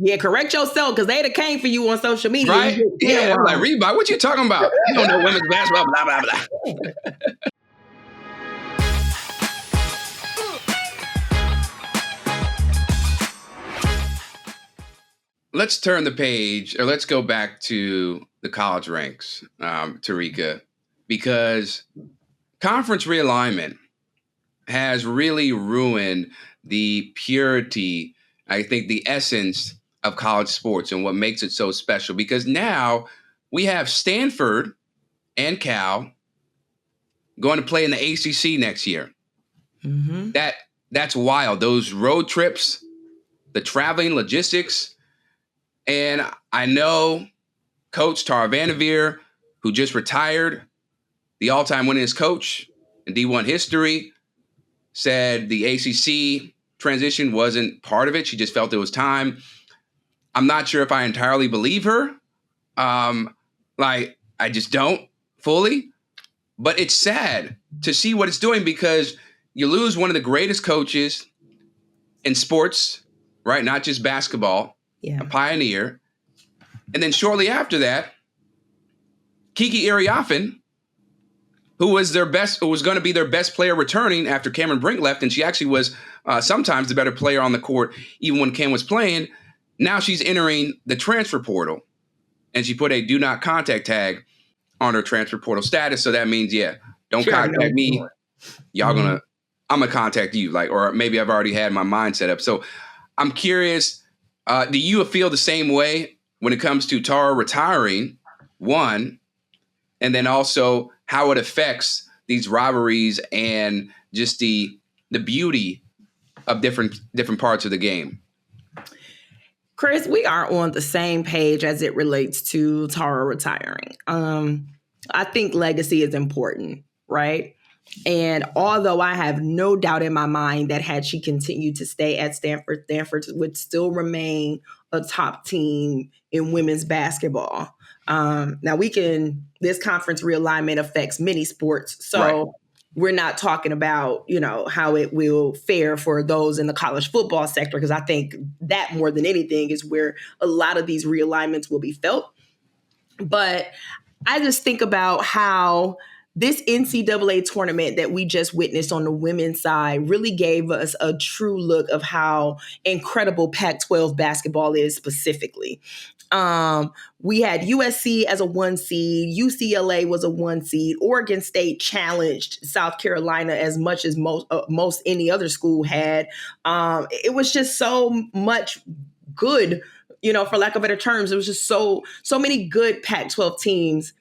Yeah, correct yourself because they'd have came for you on social media. Right? Yeah, I'm like, Reebok, what you talking about? You don't know women's basketball, blah, blah, blah. Let's turn the page, or let's go back to the college ranks, Terrika, because conference realignment has really ruined the purity, I think the essence of college sports and what makes it so special. Because now we have Stanford and Cal going to play in the ACC next year. Mm-hmm. That's wild. Those road trips, the traveling logistics. And I know Coach Tara VanDerveer, who just retired, the all-time winningest coach in D1 history, said the ACC transition wasn't part of it. She just felt it was time. I'm not sure if I entirely believe her. I just don't fully. But it's sad to see what it's doing because you lose one of the greatest coaches in sports, right? Not just basketball, a pioneer. And then shortly after that, Kiki Iriafen, who was going to be their best player returning after Cameron Brink left, and she actually was sometimes the better player on the court, even when Cam was playing. Now she's entering the transfer portal, and she put a do not contact tag on her transfer portal status. So that means, don't contact me. I'm gonna contact you, or maybe I've already had my mind set up. So I'm curious, do you feel the same way when it comes to Tara retiring? One, and then also how it affects these rivalries and just the beauty of different parts of the game. Chris, we are on the same page as it relates to Tara retiring. I think legacy is important, right? And although I have no doubt in my mind that had she continued to stay at Stanford, Stanford would still remain a top team in women's basketball. Now this conference realignment affects many sports. So we're not talking about, how it will fare for those in the college football sector, because I think that more than anything is where a lot of these realignments will be felt. But I just think about how this NCAA tournament that we just witnessed on the women's side really gave us a true look of how incredible Pac-12 basketball is specifically. We had USC as a 1 seed. UCLA was a 1 seed. Oregon State challenged South Carolina as much as most any other school had. It was just so much good, for lack of better terms. It was just so many good Pac-12 teams.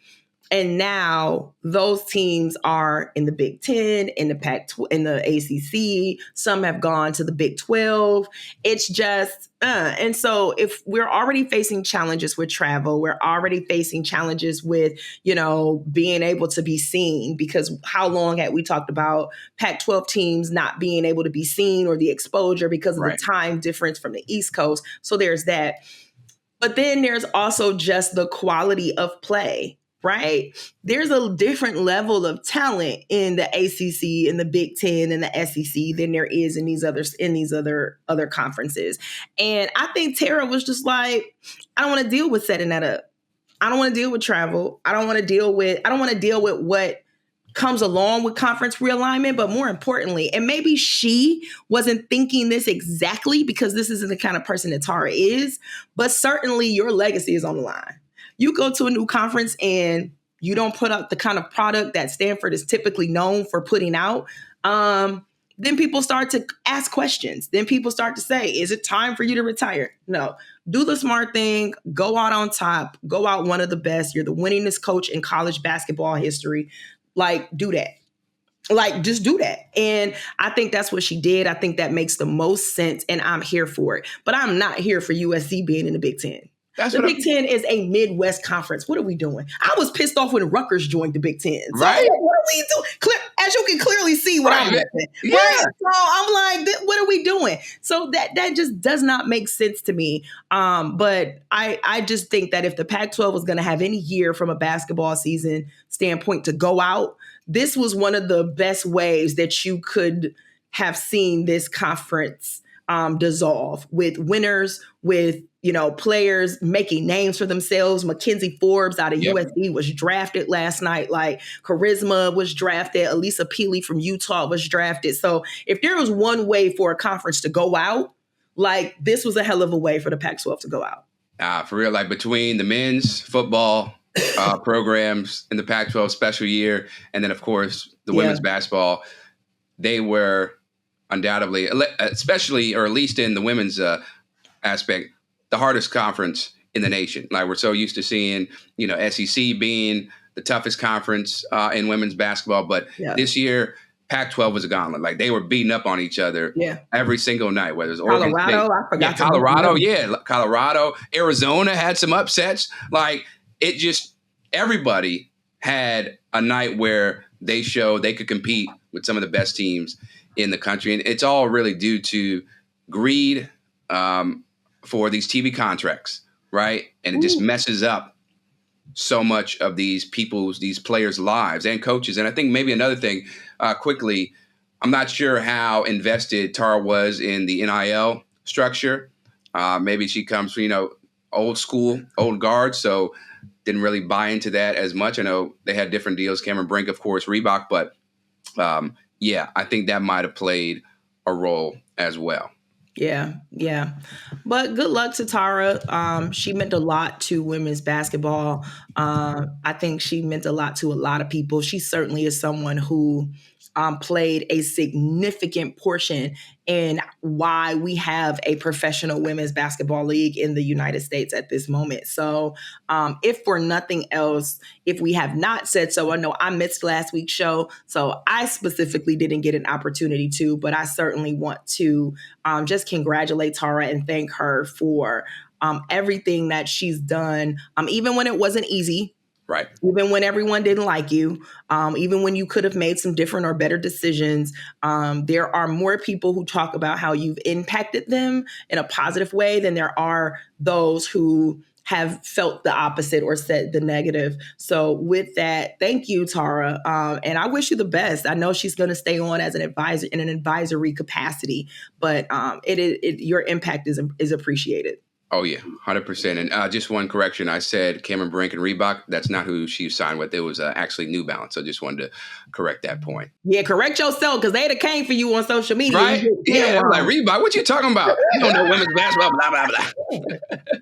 And now those teams are in the Big Ten, in the ACC. Some have gone to the Big 12. It's just, and so if we're already facing challenges with travel, we're already facing challenges with, being able to be seen, because how long had we talked about Pac-12 teams not being able to be seen or the exposure because of the time difference from the East Coast. So there's that. But then there's also just the quality of play. Right? There's a different level of talent in the ACC, in the Big Ten, and the SEC than there is in these other conferences. And I think Tara was just like, I don't want to deal with setting that up. I don't want to deal with travel. I don't want to deal with what comes along with conference realignment. But more importantly, and maybe she wasn't thinking this exactly because this isn't the kind of person that Tara is, but certainly your legacy is on the line. You go to a new conference and you don't put out the kind of product that Stanford is typically known for putting out, then people start to ask questions. Then people start to say, is it time for you to retire? No. Do the smart thing. Go out on top. Go out one of the best. You're the winningest coach in college basketball history. Do that. Just do that. And I think that's what she did. I think that makes the most sense, and I'm here for it. But I'm not here for USC being in the Big Ten. The Big Ten is a Midwest conference. What are we doing? I was pissed off when Rutgers joined the Big Ten. So right. What are we doing? As you can clearly see what I'm doing. Yeah. Right? So I'm like, what are we doing? So that just does not make sense to me. But I just think that if the Pac-12 was going to have any year from a basketball season standpoint to go out, this was one of the best ways that you could have seen this conference dissolve, with winners, with players making names for themselves. Mackenzie Forbes out of Yep. USC was drafted last night. Like Charisma was drafted. Elisa Peely from Utah was drafted. So if there was one way for a conference to go out, like this was a hell of a way for the Pac-12 to go out. For real, like between the men's football programs in the Pac-12 special year, and then of course the women's basketball, they were undoubtedly, especially or at least in the women's aspect, the hardest conference in the nation. Like we're so used to seeing, SEC being the toughest conference in women's basketball, but this year Pac-12 was a gauntlet. Like they were beating up on each other every single night. Whether it's Oregon Colorado, State, I forgot. Colorado, Arizona had some upsets. Like it just everybody had a night where they showed they could compete with some of the best teams in the country, and it's all really due to greed. For these TV contracts, right? And it just messes up so much of these players' lives and coaches. And I think maybe another thing, quickly, I'm not sure how invested Tara was in the NIL structure. Maybe she comes from, old school, old guard, so didn't really buy into that as much. I know they had different deals. Cameron Brink, of course, Reebok, but I think that might have played a role as well. Yeah. But good luck to Tara. She meant a lot to women's basketball. I think she meant a lot to a lot of people. She certainly is someone who played a significant portion in why we have a professional women's basketball league in the United States at this moment. So if for nothing else, if we have not said so, I know I missed last week's show, so I specifically didn't get an opportunity to, but I certainly want to just congratulate Tara and thank her for everything that she's done, even when it wasn't easy. Right. Even when everyone didn't like you, even when you could have made some different or better decisions, there are more people who talk about how you've impacted them in a positive way than there are those who have felt the opposite or said the negative. So with that, thank you, Tara. And I wish you the best. I know she's going to stay on as an advisor in an advisory capacity, but your impact is appreciated. Oh, yeah, 100%. And just one correction. I said Cameron Brink and Reebok. That's not who she signed with. It was actually New Balance. So just wanted to correct that point. Yeah, correct yourself, because they'd have came for you on social media. Right? Yeah, I'm like, Reebok, what you talking about? You don't know women's basketball, blah, blah, blah.